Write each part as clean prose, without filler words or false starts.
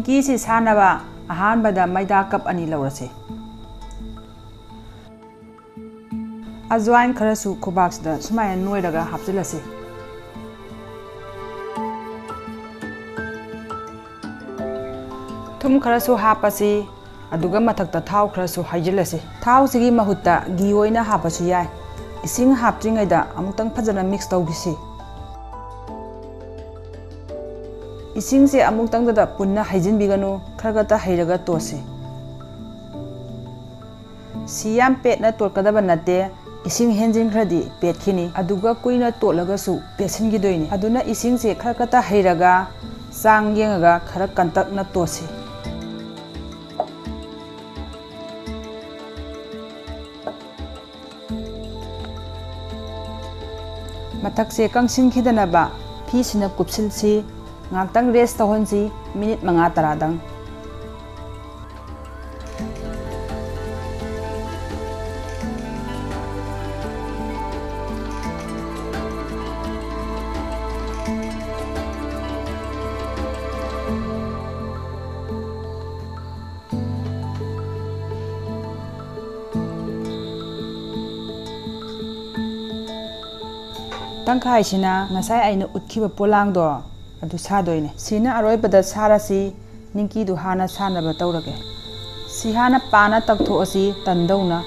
Ningki si sanaba ahanbada maida cup ani laurase. Azwain kharasu khobaksda sumaya noiraga hapjilase. Thum kharasu hapasi aduga mathakta thau kharasu haijilase. Thau sigi mahutta gi oina hapasu yai. Ising haptringaida amutang phajana mix tawgisi. Ising se amutang da punna haijin biganu khargata hairaga tosi. Siyam pet na torkadaba nate ising henjin khradi pet khini aduga kuina tolaga su pesin gidoini aduna ising se kharkata hairaga sang yengaga khara kantak na tosi. Mathak se kangsin khidanaba phi sina kupsil si ngaktang rest tahonsi minute manga taradang. Tangkai sina ngasai aina utkiba polang do adu sadoine sina aroi bada sarasi ningki du hana sana ba tawrage si hana pana taktho asi tandawna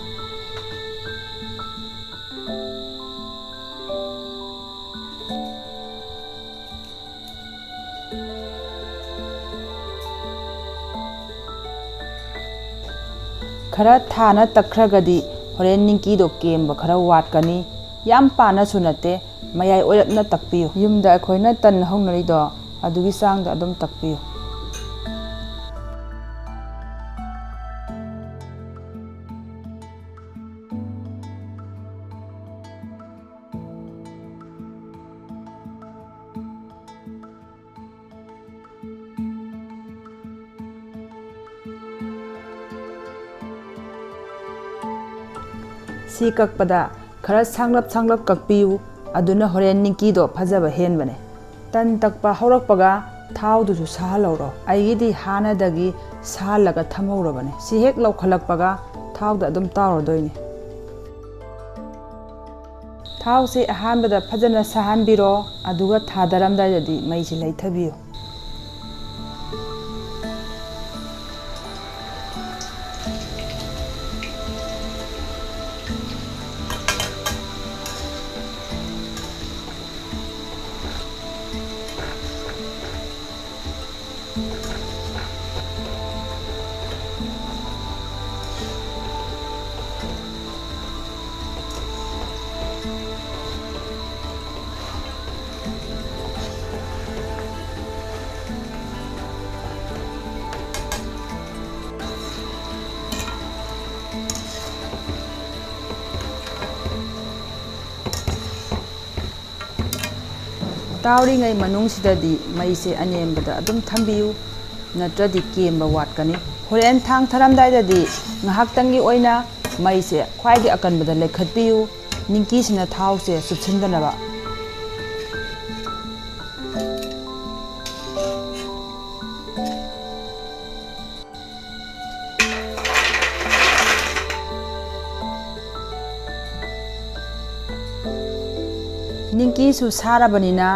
khara thana takhragadi horen ningki do kemba khara watkani yam pana sunate mayai oirapna takpiyo yumda akhoina tan hongnari do adugi sangda adum takpiyo si kakpada khara sanglap kakpiyu aduna horen ningki do phajaba henbane tan takpa haurakpaga thau du sa lauro aigidi hana dagi sa laga thamhaurabane si hek law khalakpaga thau da adum tawrodoini thau se ahanbada phajana sahanbiro aduga thadaramda jadi mai si laithabiyo Tawri ngai manung sidadi mai se anembada adum thambiyu natradi kemba watkani horen thang tharam dai dadi ngahak tangi oina mai se khwaigi akanbada lekhatpiyu ningki sina thau se subsindanaba Ningki su sarabanina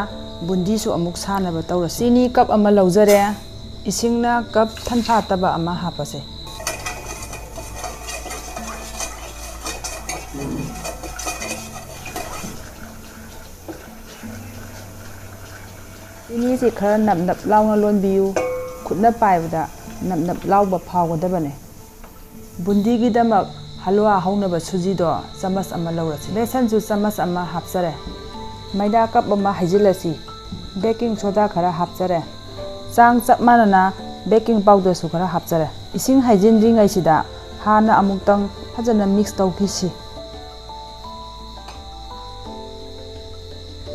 bundi su amuk sanaba tawra sini cup ama laujare isingna cup thanpha taba ama hapase sini si khara nap launa lonbiu khutna paibada nap lauba phawgadabane bundi gi damak halwa haunaba suji do chamas ama laurasi besan su chamas ama hapsare maida cup ama hajilasi baking soda khara hapsare chang chap manana baking powder su khara hapsare ising hajin ringai sida hana amuktang phajana mix tawkisi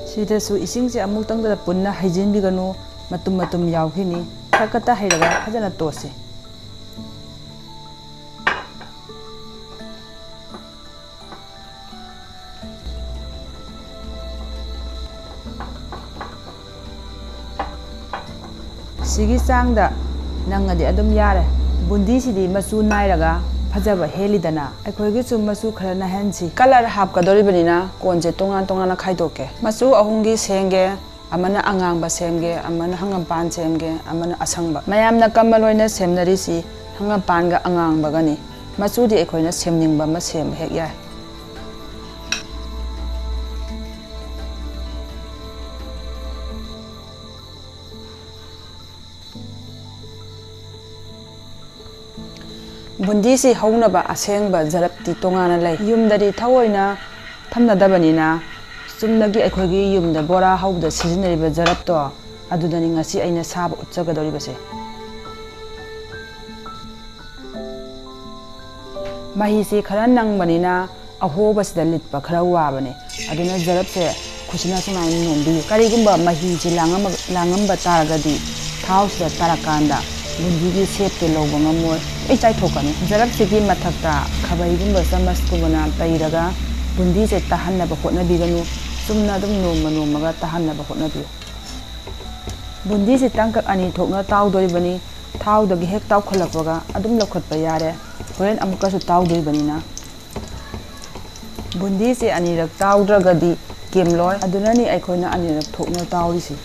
sida su ising se amuktang da punna hajin biganu matum yawhini thakata hairaga phajana tosi sigi sangda ꯅꯪꯉꯗꯤ ꯑꯗꯨꯝ ꯌꯥꯔꯦ ꯕꯨꯟꯗꯤꯁꯤꯗꯤ ꯃꯆꯨ ꯅꯥꯏꯔꯒ ꯐꯖꯕ ꯍꯦꯜꯂꯤꯗꯅ ꯑꯩꯈꯣꯏꯒꯤꯁꯨ ꯃꯆꯨ ꯈꯔ ꯅꯥꯏꯍꯟꯁꯤ colour ꯍꯥꯞꯀꯗꯧꯔꯤꯕꯅꯤ나 ꯀꯣꯟꯁꯦ ꯇꯣꯉꯥꯟ ꯈꯥꯏꯗꯣꯛꯀꯦ ꯃꯆꯨ ꯑꯍꯨꯝꯒꯤ ꯁꯦꯝꯒꯦ amana angang semge amana hangampan semge amana asangba mayamna kamal oina semnarisi hangampan ga angang bagani machudi ekhoina semningba ma sem hek ya bundisi haunaba asengba zarapti tongana lay yumdari thawoina thamnadabanina sumnagi ekhogi yumda bora hauda sizinariba zarapto adudani ngasi aina sab utsagadoribase mahisi khara nangbanina ahobasida litpa khara wabane aduna zarapse khusina sunai nombi karigumba mahisi langamba taragadi thausida tarakanda bundigi septe lawba ngamoy ei chai thokani zarapsigi mathakta khabaigumba samas kubana tairaga bundi se tahanna ba hotnabiganu sumna dum noma tahanna ba hotnabi bundi se tangkak ani thokna tawdoribani thawdagi hek taw khalakwaga adum lokhatpa yare horen amuka su tawdoribani bundi se ani rak tawdragadi kemloy adunani aikhoina ani rak thokna tawrisi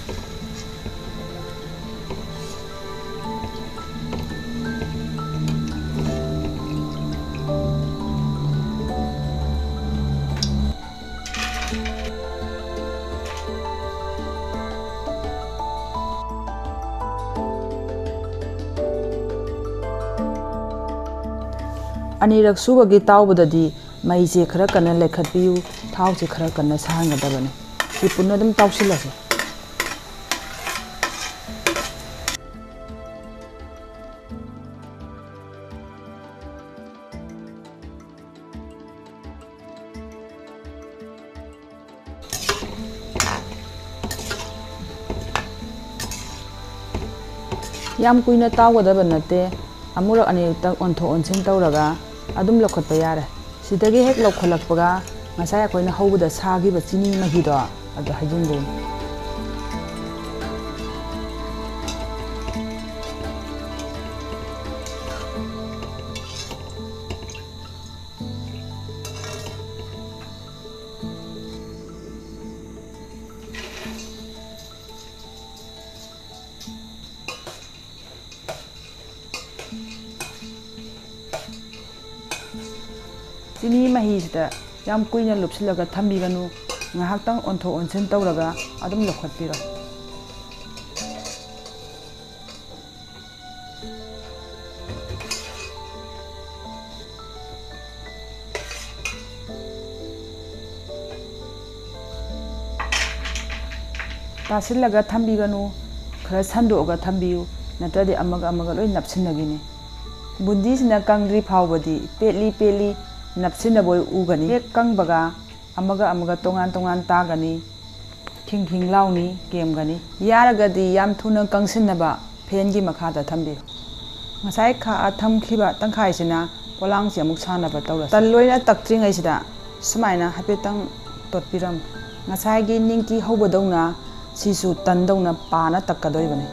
anirak subagi tawbadadi maise khara kana lekhatpiu thawse khara kana sahangadabane si punna dum tawsilase yam kuina tawgadaba nate amurak anirak ontho onsen tawraga adum lokhatpa yare sidagi hek lokholakpaga ngasai akoina haubuda sagiba chini mahido adu hajingo chini mahisida yam kuina lupsilaga thambiganu ngahaktang ontho onsen tawraga adum lokhatpiro tasilaga thambiganu khara sandoga thambiu natradi amaga loi napsinagini bundi sina kangri phawbadi peli napsina boy ugani hek kangbaga amaga tongan tagani king launi gemgani yaragadi yam thuna kangsinnaba fengi makhada thambi ngasai kha thamkhiba tangkhai sina polang se amuk sanaba tawra tan loina taktringai sida sumaina hapetang totpiram ngasai gi ningki hobodongna sisu tandongna pana takkadoibani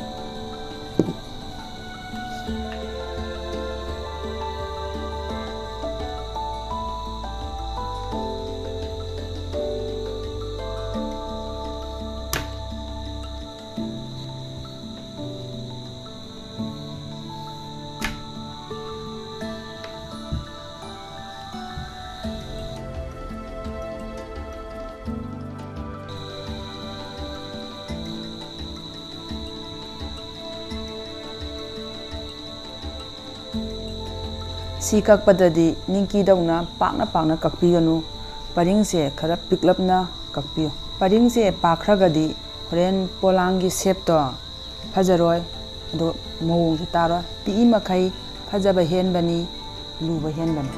si kakpadadi ningki dauna pakna kakpiganu paringse khara piklapna kakpiyo paringse pakhragadi horen polangi shape to phajaroi do mawong su taro pi makhai phajaba henbani luba henbani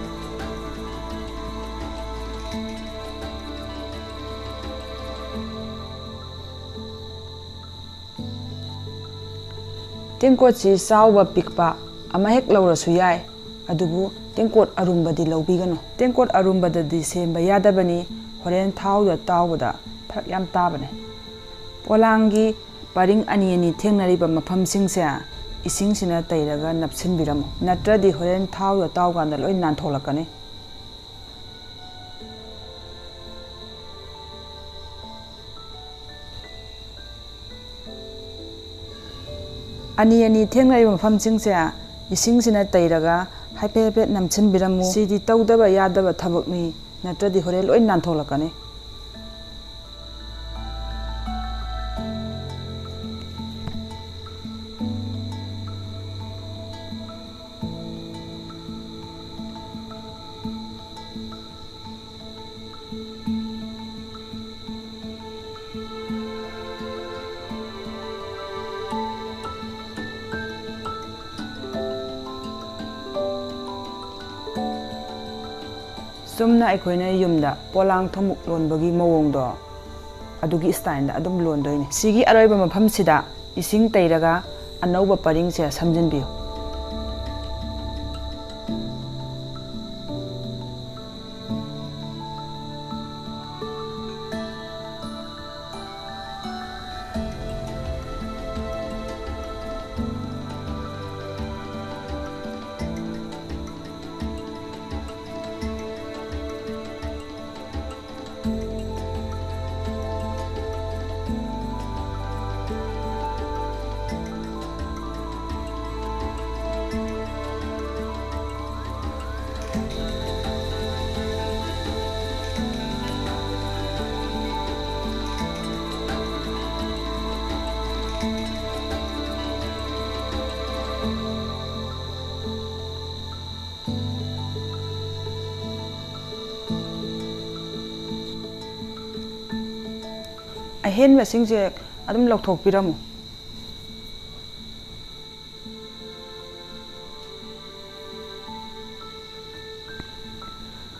tengkot si sauba pikpa ama hek lawrasu yai adubu tengkot arumbadi lawbigano tengkot arumbadadi semba yadabani horen thawda tawbada phak yam tabane polangi paring ani thengnariba mafam singse इसिंगसिना तैरगा नपसिनबिरमु नत्रदि होरेन थाव यो ताव गांदा लोय नानथोलकने अनि अनि थेंगनाय मफमसिंगसे इसिंगसिना तैरगा hyphae hyphae नमसिनबिरमु सिदि तौदबा यादबा थबकनि नत्रदि होरेन लोय नानथोलकने Sumana अखोइना युमदा पोलांग थमुक लोनबगी मवोंगदो अदुगी style दा अदुम लोनदोइने सिगी अरोइबा मफमसिदा इसिंग तैरगा अनौबा परिंगसे समजिनबियो अहेन मसिंगसे अदुम लौथोकपिरमु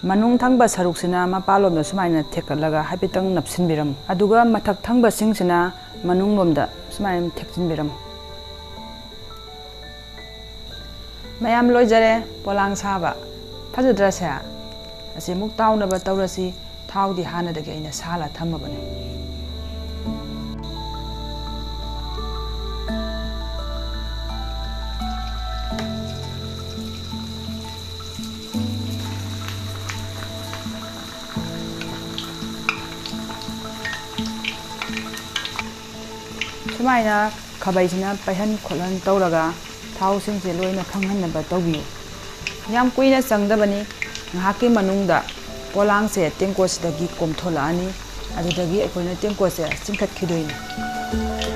मनुंग थंगबा सरुकसिना मपालोमदा सुमाइना थेकलगा हाइपितंग नपसिनबिरमु अदुगा मथक थंगबा सिंगसिना मनुंग लोमदा सुमाइना थेकसिनबिरमु मयाम लोइजरे पोलांग साबा फजद्रसे असे मुक ताउनबा तौरसी थाउदी हानादगे अइना साला थमबने सुमाइना खबैसिना पैहन खोलन तौरगा थाउसिंगसे लोइना खंगहनबा तौबियो याम कुइना संगदबनी ngahaki manungda polangse tengkosidagi komtholani adudagi akoina tengkose chingkhat khidoini